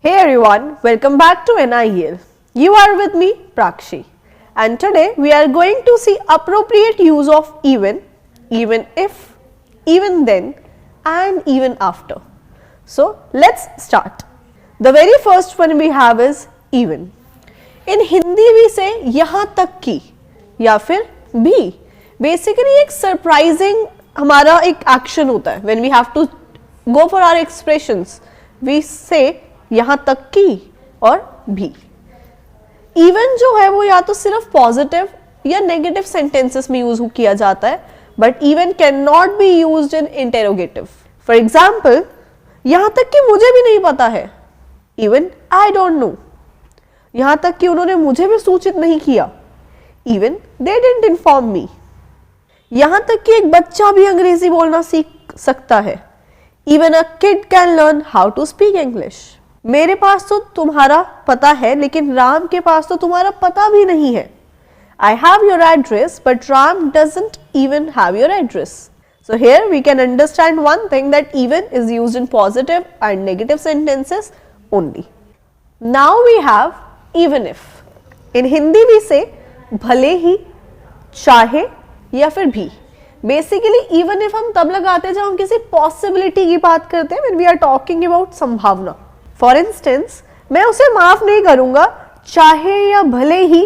Hey everyone, welcome back to NIEL. You are with me, Prakshi, and today we are going to see appropriate use of even if, even then, and even after. So let's start. The very first one we have is even. In Hindi we say यहाँ तक की या फिर भी. Basically एक surprising हमारा एक action होता है. When we have to go for our expressions, we say यहाँ तक की और भी. इवन जो है वो या तो सिर्फ पॉजिटिव या नेगेटिव सेंटेंसेस में यूज किया जाता है, but even can not be used in interrogative. For example, यहाँ तक कि मुझे भी नहीं पता है. Even I don't know. यहाँ तक कि उन्होंने मुझे भी सूचित नहीं किया. Even they didn't inform me. यहाँ तक कि एक बच्चा भी अंग्रेजी बोलना सीख सकता है. Even a kid can learn how to speak English. मेरे पास तो तुम्हारा पता है, लेकिन राम के पास तो तुम्हारा पता भी नहीं है. I have your address, but Ram doesn't even have your address. So here we can understand one thing, that even is used in positive and negative sentences only. Now we have even if. In Hindi we say भले ही, चाहे या फिर भी. Basically even if हम तब लगाते हैं जब हम किसी possibility की बात करते हैं, when we are talking about संभावना. फॉर इंस्टेंस, मैं उसे माफ नहीं करूंगा चाहे या भले ही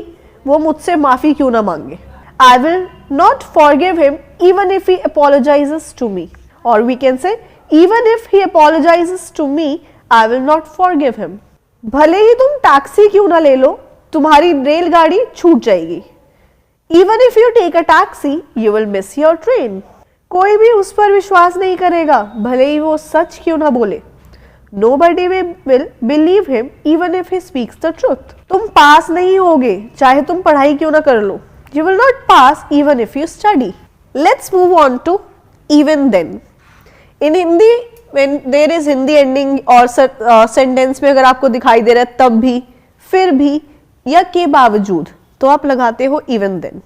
वो मुझसे माफी क्यों ना मांगे. I will not forgive him even if he apologises to me. और we can say even if he apologises to me, I will not forgive him. भले ही तुम टैक्सी क्यों ना ले लो, तुम्हारी रेलगाड़ी छूट जाएगी. Even if you take a taxi, you will miss your train. कोई भी उस पर विश्वास नहीं करेगा भले ही वो सच क्यों ना बोले. Nobody will believe him even if he speaks the truth. तुम पास नहीं होगे चाहे तुम पढ़ाई क्यों ना कर लो. You will not pass even if you study. Let's move on to even then. In Hindi, when there is Hindi ending और sentence में अगर आपको दिखाई दे रहा है तब भी, फिर भी या के बावजूद, तो आप लगाते हो even then.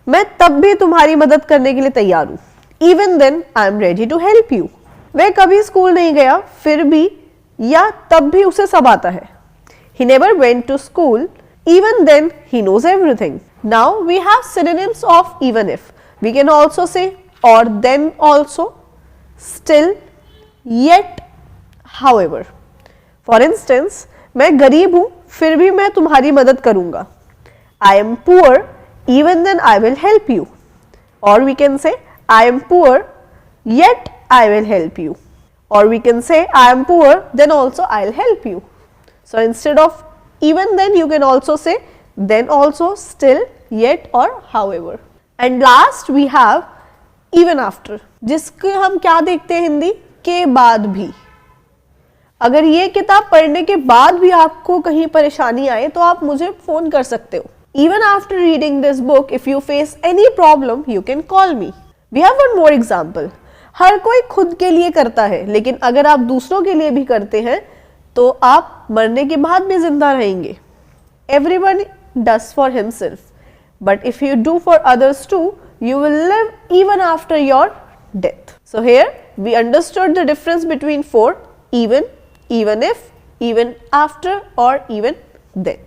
मैं तब भी तुम्हारी मदद करने के लिए तैयार हूँ. Even then I am ready to help you. वह कभी स्कूल नहीं गया, फिर भी या तब भी उसे सब आता है. He never went to school, even then he knows everything. Now we have synonyms of even if. We can also say or, then also, still, yet, however. For instance, मैं गरीब हूँ फिर भी मैं तुम्हारी मदद करूँगा. I am poor, even then I will help you. Or we can say I am poor, yet I will help you. Or we can say I am poor, then also I'll help you. So instead of even then, you can also say then also, still, yet or however. And last we have even after, जिसके हम क्या देखते हैं हिंदी के बाद भी. अगर ये किताब पढ़ने के बाद भी आपको कहीं परेशानी आए तो आप मुझे फोन कर सकते हो. Even after reading this book, if you face any problem, you can call me. We have one more example. हर कोई खुद के लिए करता है, लेकिन अगर आप दूसरों के लिए भी करते हैं तो आप मरने के बाद भी जिंदा रहेंगे. Everyone does for himself, but if you do for others too, you will live even after your death. So here we understood the difference between for, even if, even after or even then.